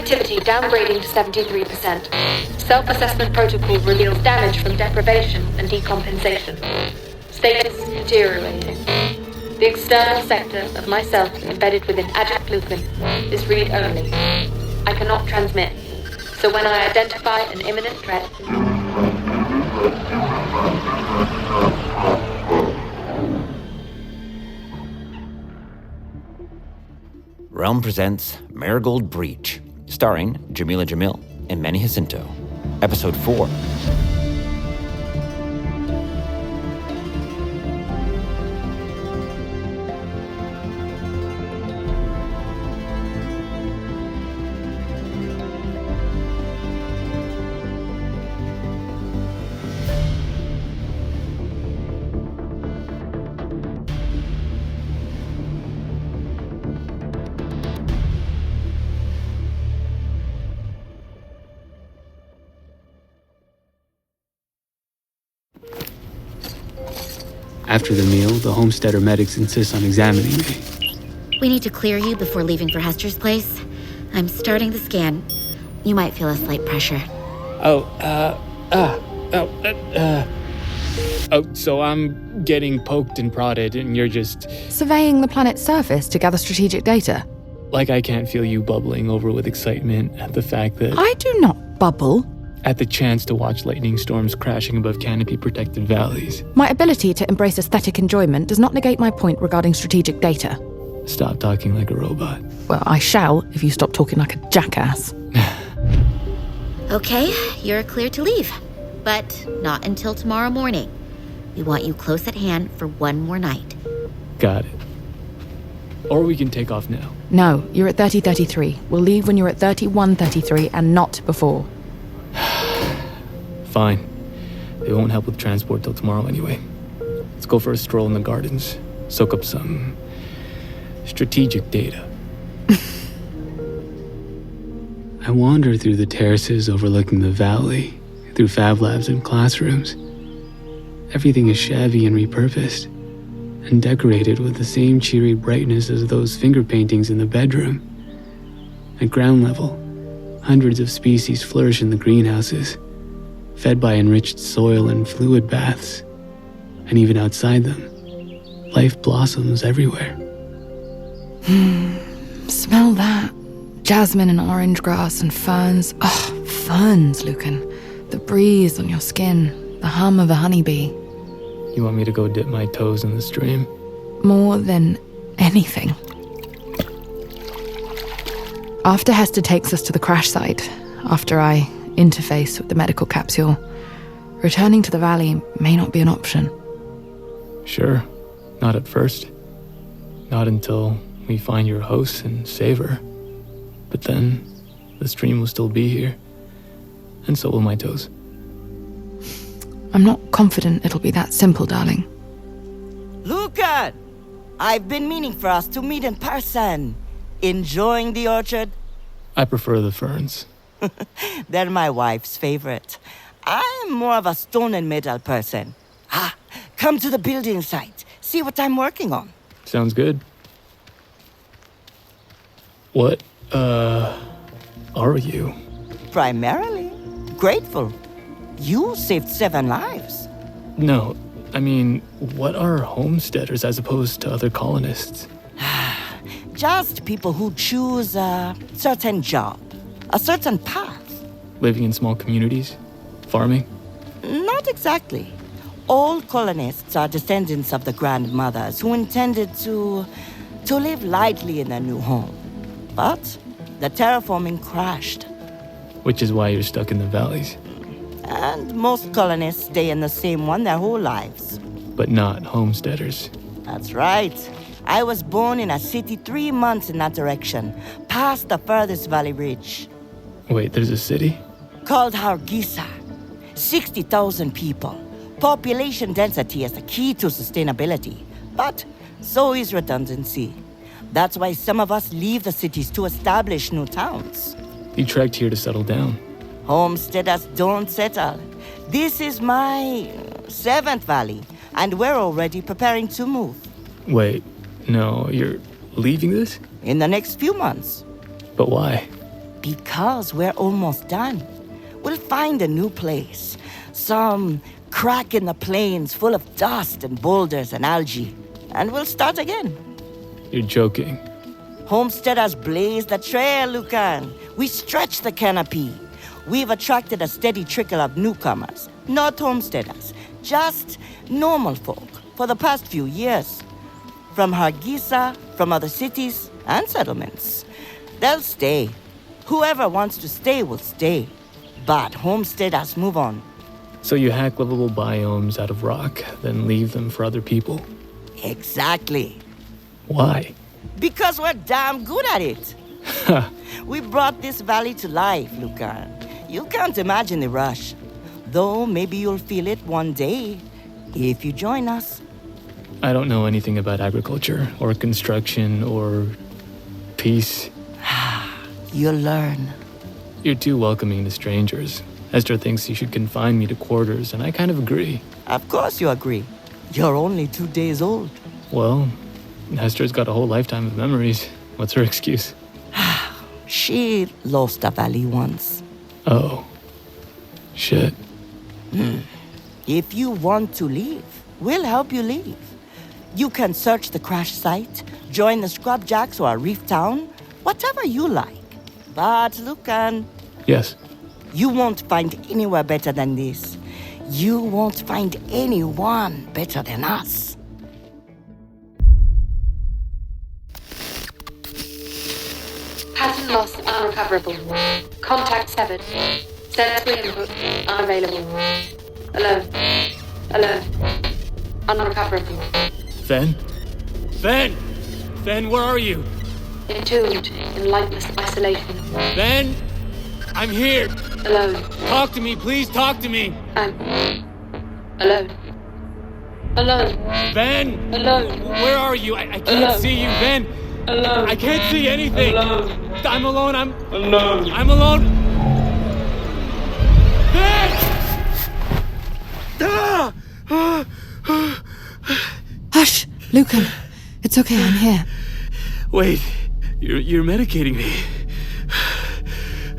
Sensitivity downgrading to 73%. Self-assessment protocol reveals damage from deprivation and decompensation. Status deteriorating. The external sector of myself embedded within Adjunct Lucan is read-only. I cannot transmit. So when I identify an imminent threat... Realm presents Marigold Breach, starring Jameela Jamil and Manny Jacinto. Episode 4. After the meal, the homesteader medics insist on examining me. We need to clear you before leaving for Hester's place. I'm starting the scan. You might feel a slight pressure. So I'm getting poked and prodded, and you're just... surveying the planet's surface to gather strategic data. Like I can't feel you bubbling over with excitement at the fact that... I do not bubble. At the chance to watch lightning storms crashing above canopy-protected valleys. My ability to embrace aesthetic enjoyment does not negate my point regarding strategic data. Stop talking like a robot. Well, I shall if you stop talking like a jackass. Okay, you're clear to leave. But not until tomorrow morning. We want you close at hand for one more night. Got it. Or we can take off now. No, you're at 3033. We'll leave when you're at 3133 and not before. Fine. They won't help with transport till tomorrow anyway. Let's go for a stroll in the gardens. Soak up some... strategic data. I wander through the terraces overlooking the valley, through fab labs and classrooms. Everything is shabby and repurposed, and decorated with the same cheery brightness as those finger paintings in the bedroom. At ground level, hundreds of species flourish in the greenhouses, fed by enriched soil and fluid baths. And even outside them, life blossoms everywhere. Smell that. Jasmine and orange grass and ferns. Oh, ferns, Lucan. The breeze on your skin, the hum of a honeybee. You want me to go dip my toes in the stream? More than anything. After Hester takes us to the crash site, after I interface with the medical capsule, returning to the valley may not be an option. Sure. Not at first. Not until we find your host and save her. But then, the stream will still be here. And so will my toes. I'm not confident it'll be that simple, darling. Lucan! I've been meaning for us to meet in person. Enjoying the orchard? I prefer the ferns. They're my wife's favorite. I'm more of a stone and metal person. Come to the building site. See what I'm working on. Sounds good. What, are you? Primarily grateful. You saved 7 lives. No, I mean, what are homesteaders as opposed to other colonists? Just people who choose a certain job, a certain path. Living in small communities? Farming? Not exactly. All colonists are descendants of the grandmothers who intended to live lightly in their new home. But the terraforming crashed. Which is why you're stuck in the valleys. And most colonists stay in the same one their whole lives. But not homesteaders. That's right. I was born in a city 3 months in that direction, past the furthest valley ridge. Wait, there's a city? Called Hargeisa. 60,000 people. Population density is the key to sustainability. But so is redundancy. That's why some of us leave the cities to establish new towns. You trekked here to settle down. Homesteaders don't settle. This is my 7th valley, and we're already preparing to move. Wait, no, you're leaving this? In the next few months. But why? Because we're almost done. We'll find a new place. Some crack in the plains full of dust and boulders and algae. And we'll start again. You're joking. Homesteaders blaze the trail, Lucan. We stretch the canopy. We've attracted a steady trickle of newcomers. Not homesteaders, just normal folk for the past few years. From Hargeisa, from other cities and settlements. They'll stay. Whoever wants to stay will stay. But homesteaders move on. So you hack livable biomes out of rock, then leave them for other people? Exactly. Why? Because we're damn good at it. We brought this valley to life, Lucan. You can't imagine the rush. Though maybe you'll feel it one day, if you join us. I don't know anything about agriculture, or construction, or peace. You'll learn. You're too welcoming to strangers. Hester thinks you should confine me to quarters, and I kind of agree. Of course you agree. You're only 2 days old. Well, Hester's got a whole lifetime of memories. What's her excuse? She lost a valley once. Oh. Shit. If you want to leave, we'll help you leave. You can search the crash site, join the Scrubjacks or a reef town, whatever you like. But, Lucan, Yes. you won't find anywhere better than this. You won't find anyone better than us. Pattern loss unrecoverable. Contact severed. Sensory input unavailable. Alone. Alone. Unrecoverable. Ven? Ven! Ven, where are you? Entombed in lightless isolation. Ven! I'm here! Alone. Talk to me, please talk to me! I'm alone. Alone. Ven! Alone. Where are you? I can't Alone. see you, Ven! Alone. I can't see anything! Alone. I'm alone, Alone. I'm alone! Ven! Hush, Lucan. It's okay, I'm here. Wait, you're medicating me.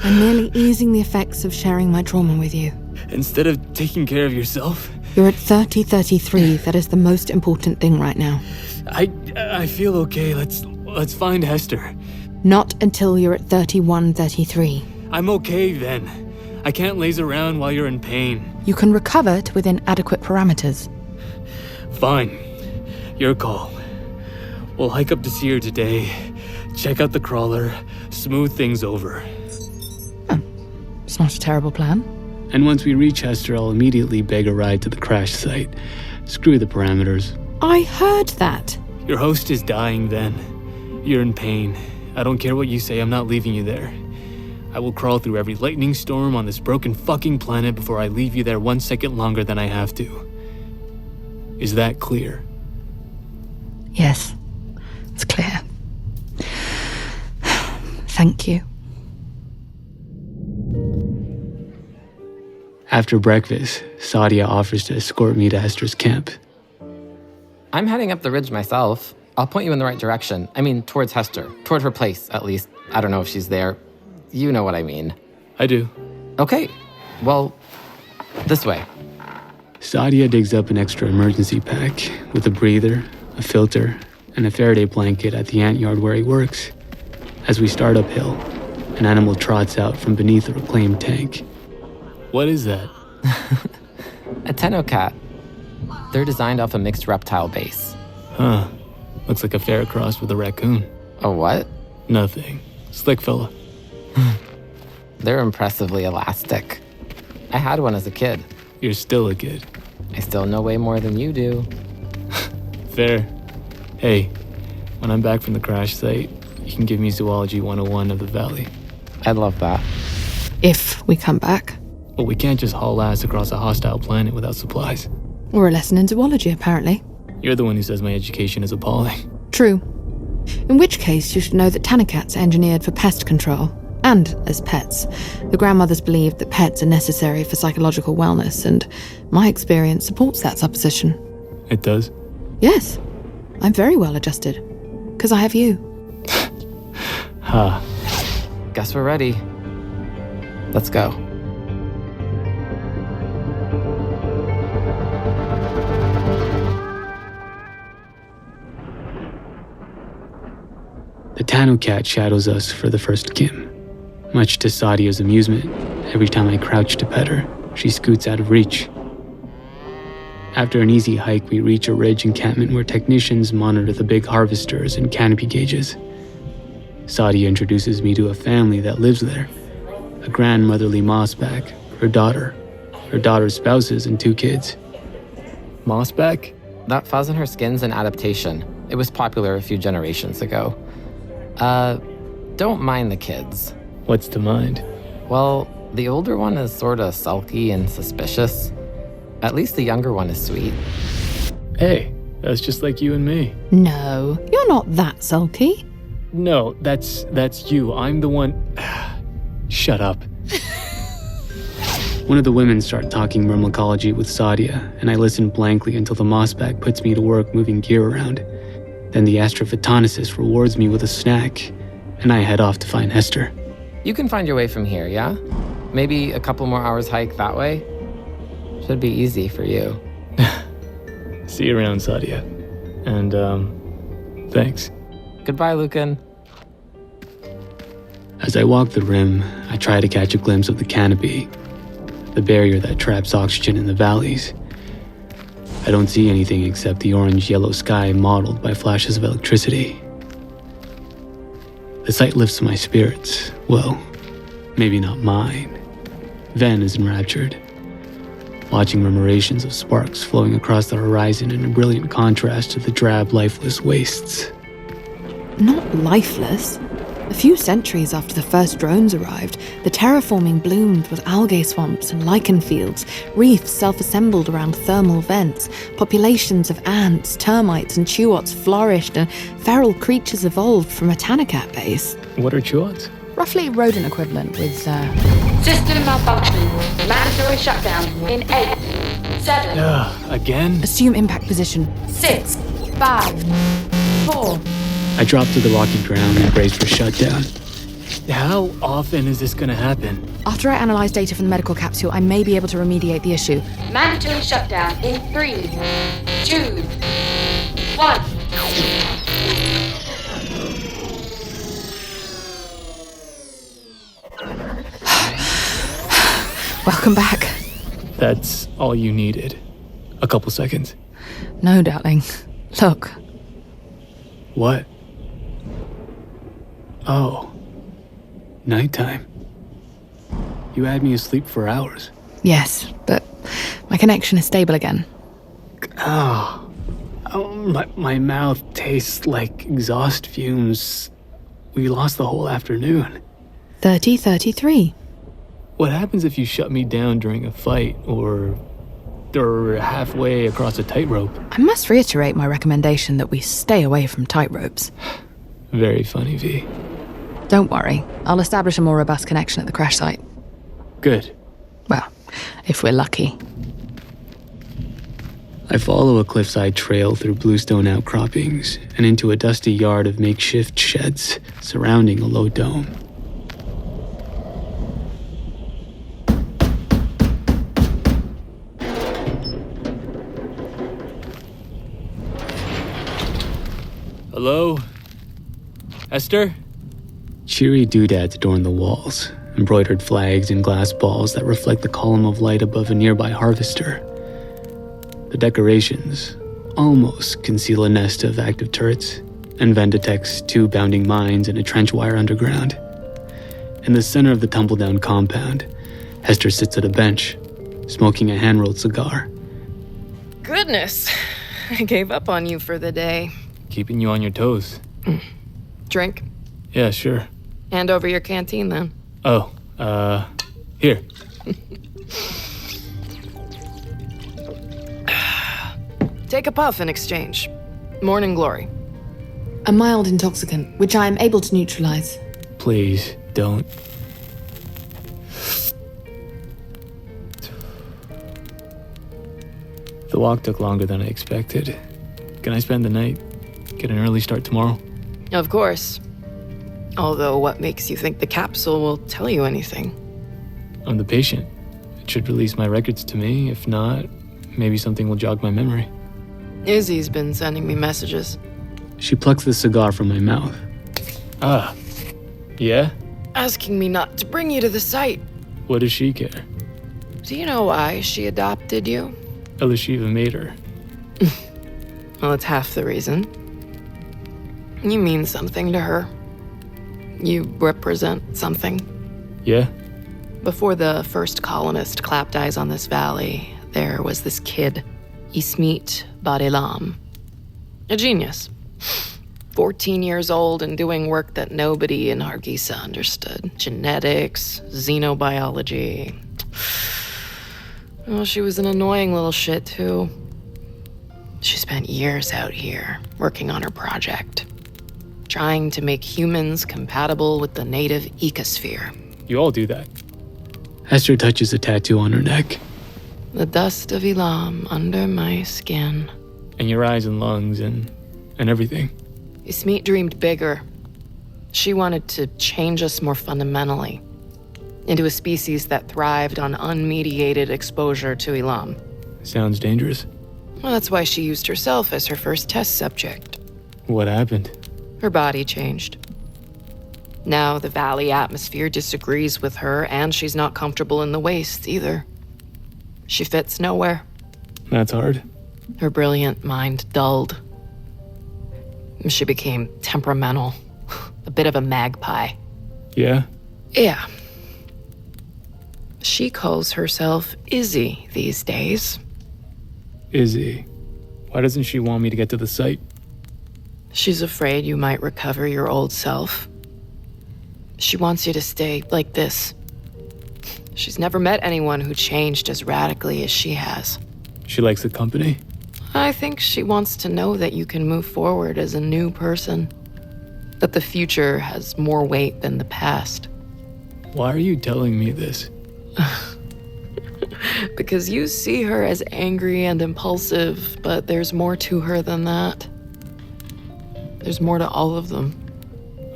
I'm merely easing the effects of sharing my trauma with you. Instead of taking care of yourself? You're at 3033. That is the most important thing right now. I feel okay. Let's find Hester. Not until you're at 3133. I'm okay then. I can't laze around while you're in pain. You can recover to within adequate parameters. Fine. Your call. We'll hike up to see her today, check out the crawler, smooth things over. It's not a terrible plan. And once we reach Hester, I'll immediately beg a ride to the crash site. Screw the parameters. I heard that. Your host is dying then. You're in pain. I don't care what you say, I'm not leaving you there. I will crawl through every lightning storm on this broken fucking planet before I leave you there 1 second longer than I have to. Is that clear? Yes, it's clear. Thank you. After breakfast, Sadia offers to escort me to Hester's camp. I'm heading up the ridge myself. I'll point you in the right direction. I mean, towards Hester. Toward her place, at least. I don't know if she's there. You know what I mean. I do. Okay. Well, this way. Sadia digs up an extra emergency pack with a breather, a filter, and a Faraday blanket at the ant yard where he works. As we start uphill, an animal trots out from beneath a reclaimed tank. What is that? A Tenno-cat. They're designed off a mixed reptile base. Huh. Looks like a ferret crossed with a raccoon. A what? Nothing. Slick fella. They're impressively elastic. I had one as a kid. You're still a kid. I still know way more than you do. Fair. Hey, when I'm back from the crash site, you can give me Zoology 101 of the Valley. I'd love that. If we come back. But we can't just haul ass across a hostile planet without supplies. Or a lesson in zoology, apparently. You're the one who says my education is appalling. True. In which case, you should know that Tenno-cats are engineered for pest control. And as pets. The grandmothers believed that pets are necessary for psychological wellness, and my experience supports that supposition. It does? Yes. I'm very well adjusted. Because I have you. Ha. Guess we're ready. Let's go. The Tanocat shadows us for the first kim. Much to Sadia's amusement, every time I crouch to pet her, she scoots out of reach. After an easy hike, we reach a ridge encampment where technicians monitor the big harvesters and canopy gauges. Sadia introduces me to a family that lives there. A grandmotherly mossback, her daughter's spouses, and 2 kids. Mossback? That fuzz in her skin's an adaptation. It was popular a few generations ago. Don't mind the kids. What's to mind? Well, the older one is sorta sulky and suspicious. At least the younger one is sweet. Hey, that's just like you and me. No, you're not that sulky. No, that's you. I'm the one... Shut up. One of the women start talking myrmecology with Sadia, and I listen blankly until the mossback puts me to work moving gear around. Then the astrophotonicist rewards me with a snack, and I head off to find Hester. You can find your way from here, yeah? Maybe a couple more hours hike that way? Should be easy for you. See you around, Sadia. And, thanks. Goodbye, Lucan. As I walk the rim, I try to catch a glimpse of the canopy, the barrier that traps oxygen in the valleys. I don't see anything except the orange-yellow sky mottled by flashes of electricity. The sight lifts my spirits. Well, maybe not mine. Ven is enraptured, watching murmurations of sparks flowing across the horizon in a brilliant contrast to the drab, lifeless wastes. Not lifeless. A few centuries after the first drones arrived, the terraforming bloomed with algae swamps and lichen fields, reefs self-assembled around thermal vents, populations of ants, termites, and chewats flourished, and feral creatures evolved from a Tanacat base. What are chewats? Roughly rodent equivalent with, System malfunction. Mandatory shutdown in 8, 7. Again? Assume impact position. 6, 5, 4. I drop to the rocky ground and brace for shutdown. How often is this gonna happen? After I analyze data from the medical capsule, I may be able to remediate the issue. Mandatory shutdown in 3, 2, 1. Welcome back. That's all you needed. A couple seconds. No, darling. Look. What? Oh. Nighttime. You had me asleep for hours. Yes, but my connection is stable again. Oh, my mouth tastes like exhaust fumes. We lost the whole afternoon. 30-33. What happens if you shut me down during a fight or halfway across a tightrope? I must reiterate my recommendation that we stay away from tightropes. Very funny, V. Don't worry, I'll establish a more robust connection at the crash site. Good. Well, if we're lucky. I follow a cliffside trail through bluestone outcroppings and into a dusty yard of makeshift sheds surrounding a low dome. Hello? Esther? Cheery doodads adorn the walls, embroidered flags and glass balls that reflect the column of light above a nearby harvester. The decorations almost conceal a nest of active turrets, and Ven detects 2 bounding mines and a trench wire underground. In the center of the tumble-down compound, Hester sits at a bench, smoking a hand-rolled cigar. Goodness, I gave up on you for the day. Keeping you on your toes. Drink? Yeah, sure. Hand over your canteen, then. Oh, here. Take a puff in exchange. Morning glory. A mild intoxicant, which I am able to neutralize. Please, don't. The walk took longer than I expected. Can I spend the night? Get an early start tomorrow? Of course. Although, what makes you think the capsule will tell you anything? I'm the patient. It should release my records to me. If not, maybe something will jog my memory. Izzy's been sending me messages. She plucks the cigar from my mouth. Ah, yeah? Asking me not to bring you to the site. What does she care? Do you know why she adopted you? Elishiva made her. Well, it's half the reason. You mean something to her. You represent something. Yeah? Before the first colonist clapped eyes on this valley, there was this kid, Ismit Badelam. A genius. 14 years old and doing work that nobody in Hargeisa understood. Genetics, xenobiology. Well, she was an annoying little shit, too. She spent years out here, working on her project. Trying to make humans compatible with the native ecosphere. You all do that. Hester touches a tattoo on her neck. The dust of Elam under my skin. And your eyes and lungs and everything. Ismit dreamed bigger. She wanted to change us more fundamentally. Into a species that thrived on unmediated exposure to Elam. Sounds dangerous. Well, that's why she used herself as her first test subject. What happened? Her body changed. Now the valley atmosphere disagrees with her, and she's not comfortable in the wastes either. She fits nowhere. That's hard. Her brilliant mind dulled. She became temperamental. A bit of a magpie. Yeah? Yeah. She calls herself Izzy these days. Izzy. Why doesn't she want me to get to the site? She's afraid you might recover your old self. She wants you to stay like this. She's never met anyone who changed as radically as she has. She likes the company? I think she wants to know that you can move forward as a new person. That the future has more weight than the past. Why are you telling me this? Because you see her as angry and impulsive, but there's more to her than that. There's more to all of them.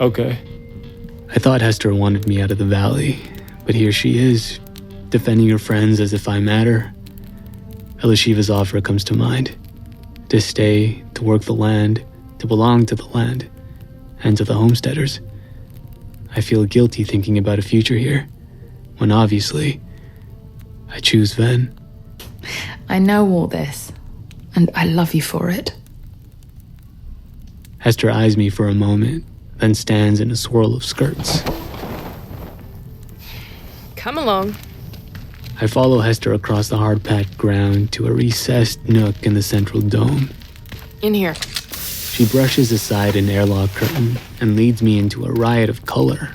Okay. I thought Hester wanted me out of the valley, but here she is, defending her friends as if I matter. Elishiva's offer comes to mind. To stay, to work the land, to belong to the land, and to the homesteaders. I feel guilty thinking about a future here, when obviously, I choose Ven. I know all this, and I love you for it. Hester eyes me for a moment, then stands in a swirl of skirts. Come along. I follow Hester across the hard-packed ground to a recessed nook in the central dome. In here. She brushes aside an airlock curtain and leads me into a riot of color.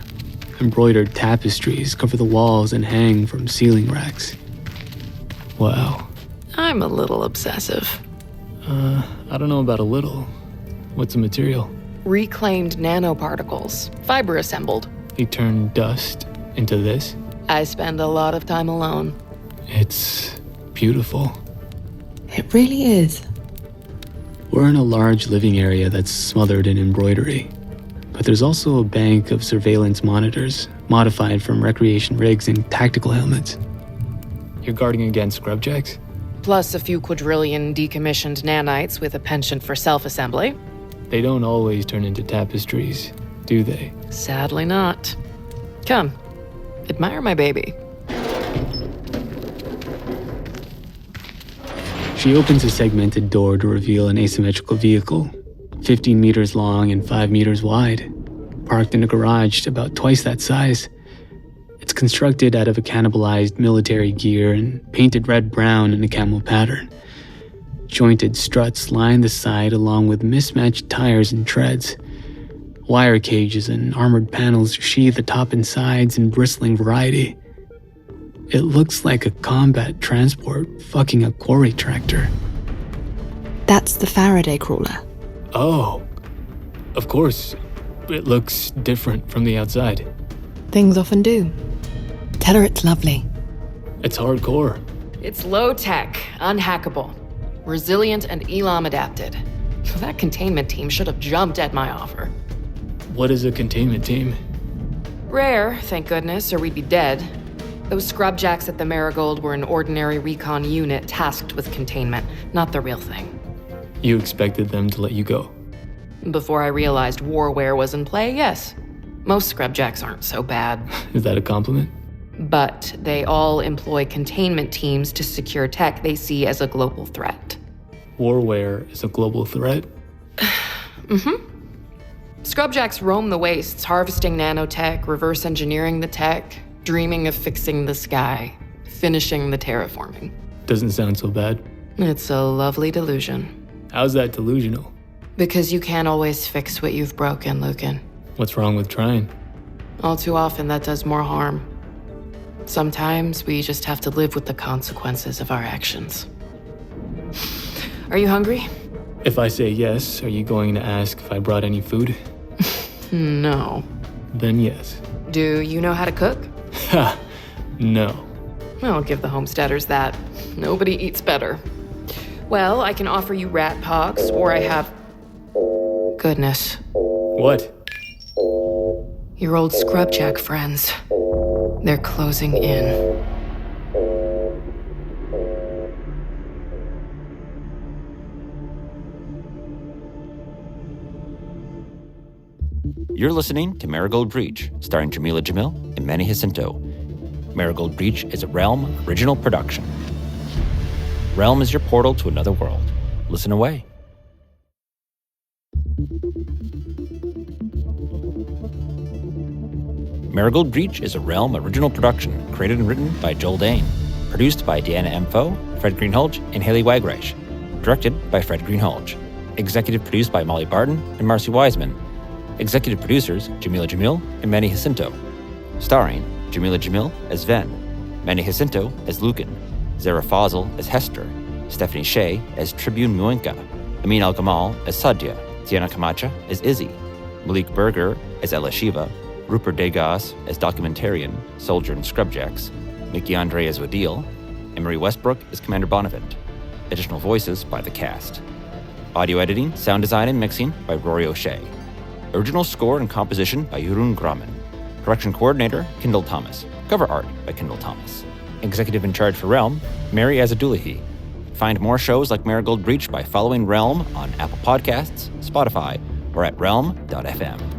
Embroidered tapestries cover the walls and hang from ceiling racks. Wow. I'm a little obsessive. I don't know about a little. What's the material? Reclaimed nanoparticles, fiber assembled. They turn dust into this? I spend a lot of time alone. It's beautiful. It really is. We're in a large living area that's smothered in embroidery. But there's also a bank of surveillance monitors, modified from recreation rigs and tactical helmets. You're guarding against scrubjacks? Plus a few quadrillion decommissioned nanites with a penchant for self-assembly. They don't always turn into tapestries, do they? Sadly not. Come, admire my baby. She opens a segmented door to reveal an asymmetrical vehicle, 15 meters long and 5 meters wide, parked in a garage about twice that size. It's constructed out of a cannibalized military gear and painted red-brown in a camel pattern. Jointed struts line the side along with mismatched tires and treads. Wire cages and armored panels sheathe the top and sides in bristling variety. It looks like a combat transport fucking a quarry tractor. That's the Faraday crawler. Oh, of course. It looks different from the outside. Things often do. Tell her it's lovely. It's hardcore. It's low-tech, unhackable, resilient and Elam adapted. That containment team should have jumped at my offer. What is a containment team? Rare, thank goodness, or we'd be dead. Those scrubjacks at the Marigold were an ordinary recon unit tasked with containment, not the real thing. You expected them to let you go? Before I realized warware was in play, yes. Most scrubjacks aren't so bad. Is that a compliment? But they all employ containment teams to secure tech they see as a global threat. Warware is a global threat? Scrubjacks roam the wastes, harvesting nanotech, reverse engineering the tech, dreaming of fixing the sky, finishing the terraforming. Doesn't sound so bad. It's a lovely delusion. How's that delusional? Because you can't always fix what you've broken, Lucan. What's wrong with trying? All too often, that does more harm. Sometimes we just have to live with the consequences of our actions. Are you hungry? If I say yes, are you going to ask if I brought any food? No. Then yes. Do you know how to cook? Ha! No. I'll give the homesteaders that. Nobody eats better. Well, I can offer you rat pox, or I have... Goodness. What? Your old scrubjack friends. They're closing in. You're listening to Marigold Breach, starring Jameela, Jamil, and Manny Jacinto. Marigold Breach is a Realm original production. Realm is your portal to another world. Listen away. Marigold Breach is a Realm original production, created and written by Joel Dane. Produced by Deanna M. Foe, Fred Greenhalgh, and Haley Wagreich. Directed by Fred Greenhalgh. Executive produced by Molly Barton and Marcy Wiseman. Executive producers Jameela, Jamil, and Manny Jacinto. Starring Jameela, Jamil as Ven, Manny Jacinto as Lucan, Zara Fazal as Hester, Stephanie Shea as Tribune Muenka, Amin Al-Gamal as Sadia, Tiana Camacha as Izzy, Malik Berger as Ella Shiva, Rupert Degas as Documentarian, Soldier and Scrubjacks, Mickey Andre as Wadil, and Marie Westbrook as Commander Bonavent. Additional voices by the cast. Audio editing, sound design, and mixing by Rory O'Shea. Original score and composition by Jeroen Grumman. Production coordinator, Kendall Thomas. Cover art by Kendall Thomas. Executive in charge for Realm, Mary Azadulahi. Find more shows like Marigold Breach by following Realm on Apple Podcasts, Spotify, or at realm.fm.